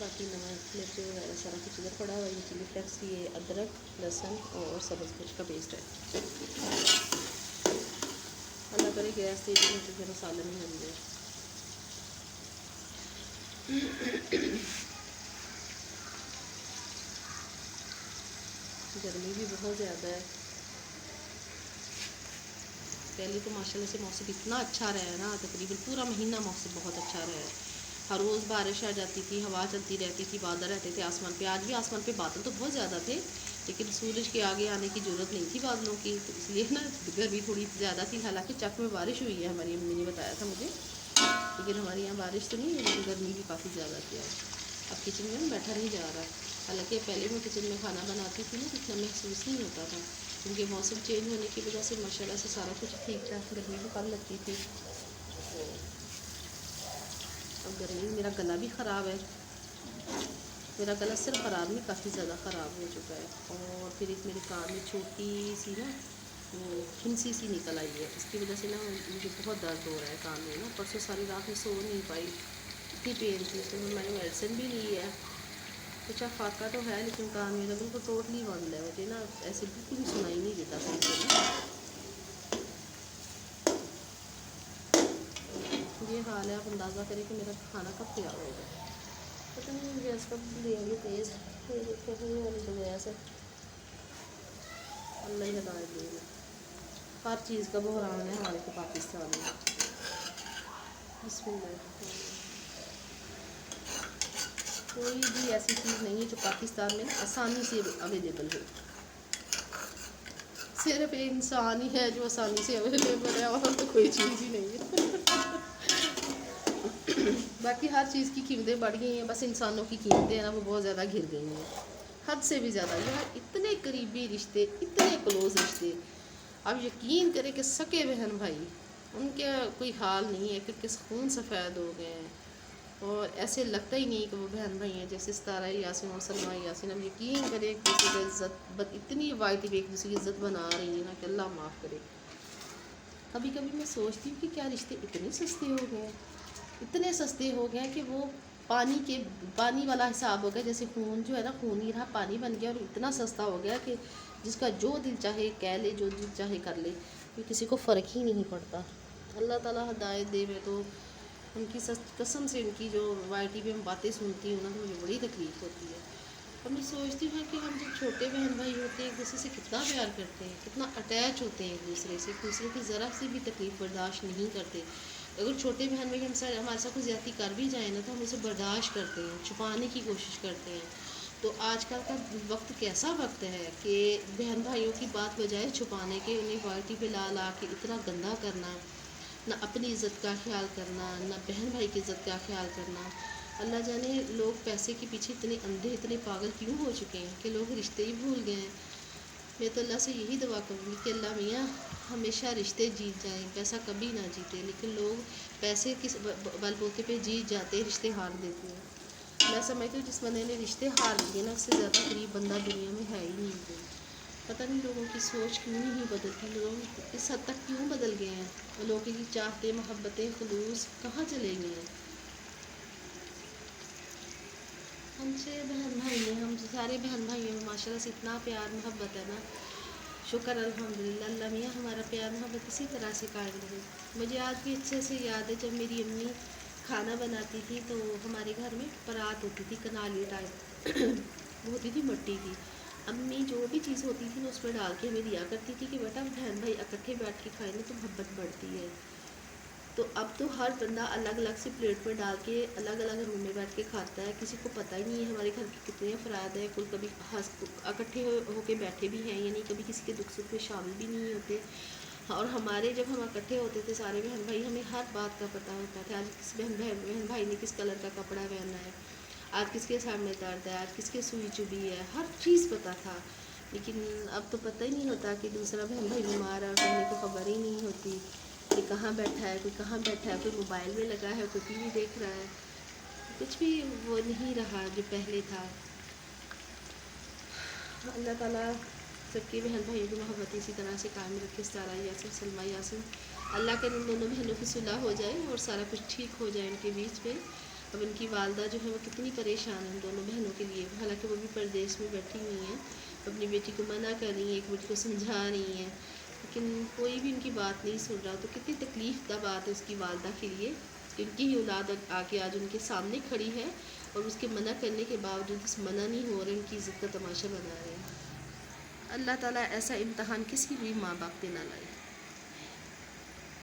باقی نمک مرچ وغیرہ سارا کچھ ادھر پڑا ہوا ہے. یہ چلی فلیکس، یہ ادرک لہسن اور سبز مرچ کا پیسٹ ہے. اللہ کرے گیس تیز ہو تو پھر مسالہ نہیں بن جائے. گرمی بھی بہت زیادہ ہے. پہلے تو ماشاءاللہ سے موسم اتنا اچھا رہا ہے نا، تقریباً پورا مہینہ موسم بہت اچھا رہا ہے. ہر روز بارش آ جاتی تھی، ہوا چلتی رہتی تھی، بادل رہتے تھے آسمان پہ. آج بھی آسمان پہ بادل تو بہت زیادہ تھے، لیکن سورج کے آگے آنے کی ضرورت نہیں تھی بادلوں کی، تو اس لیے نا گرمی تھوڑی زیادہ تھی. حالانکہ چک میں بارش ہوئی ہے، ہماری امی نے بتایا تھا مجھے، لیکن ہمارے یہاں بارش تو نہیں ہے، لیکن گرمی بھی کافی زیادہ تھی آج. اب کچن میں بیٹھا نہیں جا رہا. حالانکہ پہلے میں کچن میں کھانا بناتی تھی نا، اتنا محسوس نہیں ہوتا تھا، کیونکہ موسم چینج ہونے کی وجہ سے ماشاءاللہ سے سارا کچھ ٹھیک تھا. گرمی بھی کم لگتی تھی. اب گرمی میرا گلا بھی خراب ہے. میرا گلا صرف خراب نہیں، کافی زیادہ خراب ہو چکا ہے. اور پھر ایک میرے کان میں چھوٹی سی نا وہ پھنسی سی نکل آئی ہے. اس کی وجہ سے نا مجھے بہت درد ہو رہا ہے کان میں نا. پرسوں ساری رات میں سو نہیں پائی، اتنی پین تھی. اس میں نے میڈیسن بھی لی ہے. کچھ فاقہ تو ہے، لیکن کان میرا بالکل ٹوٹلی بند ہے. مجھے نا ایسے بالکل بھی سنائی نہیں دیتا صحیح سے. یہ حال ہے. آپ اندازہ کریں کہ میرا کھانا کب تیار ہوگا. پتہ نہیں گیس کب دیں گے تیز. یہ دیکھیں یہ والی جو گیس ہے، اللہ ہی ہدایت دے گا. ہر چیز کا بحران ہے ہمارے کو پاکستان میں. بسم اللہ الرحمن الرحیم. کوئی بھی ایسی چیز نہیں ہے جو پاکستان میں آسانی سے اویلیبل ہو. صرف انسان ہی ہے جو آسانی سے اویلیبل ہے، اور تو کوئی چیز ہی نہیں ہے. باقی ہر چیز کی قیمتیں بڑھ گئی ہیں، بس انسانوں کی قیمتیں ہیں نا وہ بہت زیادہ گر گئی ہیں، حد سے بھی زیادہ. یہاں اتنے قریبی رشتے، اتنے کلوز رشتے، اب یقین کریں کہ سکے بہن بھائی ان کے کوئی حال نہیں ہے کہ کس خون سفید ہو گئے ہیں. اور ایسے لگتا ہی نہیں کہ وہ بہن بھائی ہیں، جیسے ستارہ یاسین اور سلمہ یاسین. اب یقین کریں ایک دوسرے کی عزت اتنی واحد ایک دوسرے کی عزت بنا رہی ہیں نا کہ اللہ معاف کرے. کبھی کبھی میں سوچتی ہوں کہ کیا رشتے اتنے سستے ہو گئے ہیں، اتنے سستے ہو گئے ہیں کہ وہ پانی والا حساب ہو گیا. جیسے خون جو ہے نا، خون ہی رہا پانی بن گیا، اور اتنا سستا ہو گیا کہ جس کا جو دل چاہے کہہ لے، جو دل چاہے کر لے، کہ کسی کو فرق ہی نہیں پڑتا. اللہ تعالیٰ ہدایت دے. میں تو ان کی قسم سے ان کی جو وائی ٹی پہ میں باتیں سنتی ہوں نا تو مجھے بڑی تکلیف ہوتی ہے. اور میں سوچتی ہوں کہ ہم جب چھوٹے بہن بھائی ہوتے ہیں ایک دوسرے سے کتنا پیار کرتے ہیں، کتنا اٹیچ ہوتے ہیں ایک دوسرے سے، ایک دوسرے کی ذرا سی بھی تکلیف برداشت نہیں کرتے. اگر چھوٹے بہن بھائی ہمارے ساتھ کوئی زیادتی کر بھی جائیں نا تو ہم اسے برداشت کرتے ہیں، چھپانے کی کوشش کرتے ہیں. تو آج کل کا وقت کیسا وقت ہے کہ بہن بھائیوں کی بات بجائے چھپانے کے انہیں بالٹی پہ لا لا کے اتنا گندا کرنا، نہ اپنی عزت کا خیال کرنا، نہ بہن بھائی کی عزت کا خیال کرنا. اللہ جانے لوگ پیسے کے پیچھے اتنے اندھے، اتنے پاگل کیوں ہو چکے ہیں کہ لوگ رشتے ہی بھول گئے ہیں. میں تو اللہ سے یہی دعا کروں گی کہ اللہ میاں ہمیشہ رشتے جیت جائیں، پیسہ کبھی نہ جیتے. لیکن لوگ پیسے کس بل بوتے پہ جیت جاتے ہیں، رشتے ہار دیتے ہیں. میں سمجھتی ہوں جس بندے نے رشتے ہار لیے نا، اس سے زیادہ غریب بندہ دنیا میں ہے ہی نہیں کوئی. پتہ نہیں لوگوں کی سوچ کیوں نہیں بدلتی، لوگ اس حد تک کیوں بدل گئے ہیں. لوگوں کی چاہتے، محبتیں، خلوص کہاں چلے گئے ہیں. ہم سے بہن بھائی ہیں، ہم سارے بہن بھائیوں میں ماشاء اللہ سے اتنا پیار محبت ہے نا. شکر الحمدللہ. اللہ میاں ہمارا پیار محبت اسی طرح سے قائم رہے. مجھے آج بھی اچھے سے یاد ہے جب میری امی کھانا بناتی تھی تو ہمارے گھر میں پرات ہوتی تھی، کنالی ٹائپ وہ ہوتی تھی مٹی کی. امی جو بھی چیز ہوتی تھی نا اس میں ڈال کے ہمیں دیا کرتی تھی کہ بیٹا بہن بھائی اکٹھے بیٹھ کے کھائیں گے تو محبت بڑھتی ہے. تو اب تو ہر بندہ الگ الگ سی پلیٹ میں ڈال کے الگ الگ روم میں بیٹھ کے کھاتا ہے. کسی کو پتہ ہی نہیں ہے ہمارے گھر کے کتنے افراد ہیں. کوئی کبھی اکٹھے ہو کے بیٹھے بھی ہیں یا نہیں، کبھی کسی کے دکھ سکھ میں شامل بھی نہیں ہوتے. اور ہمارے جب ہم اکٹھے ہوتے تھے سارے بہن بھائی، ہمیں ہر بات کا پتہ ہوتا تھا. آج کس بہن بھائی نے کس کلر کا کپڑا پہنا ہے، آج کس کے سر میں درد ہے، آج کس کے سوئی چبھی ہے، ہر چیز پتہ تھا. لیکن اب تو پتہ ہی نہیں ہوتا کہ دوسرا بہن بھائی بیمار ہے اور کہنے کو خبر ہی نہیں ہوتی کہ کہاں بیٹھا ہے، کوئی کہاں بیٹھا ہے، کوئی موبائل میں لگا ہے، کوئی ٹی وی دیکھ رہا ہے. کچھ بھی وہ نہیں رہا جو پہلے تھا. اللہ تعالیٰ سب کے بہن بھائیوں کی محبت اسی طرح سے قائم رکھے. ستارہ یاسین، سلمہ یاسین، اللہ کے ان دونوں بہنوں کی صلح ہو جائے اور سارا کچھ ٹھیک ہو جائے ان کے بیچ میں. اب ان کی والدہ جو ہے وہ کتنی پریشان ہیں ان دونوں بہنوں کے لیے، حالانکہ وہ بھی پردیس میں بیٹھی ہوئی ہیں، اپنی بیٹی کو منع کر رہی ہیں، ایک بیٹی کو سمجھا رہی ہیں، لیکن کوئی بھی ان کی بات نہیں سن رہا. تو کتنی تکلیف دہ بات ہے اس کی والدہ کے لیے کہ ان کی ہی اولاد آ کے آج ان کے سامنے کھڑی ہے اور اس کے منع کرنے کے باوجود اس منع نہیں ہو رہے، ان کی عزت کا تماشا بنا رہے ہیں. اللہ تعالیٰ ایسا امتحان کسی بھی ماں باپ پہ نہ لائے.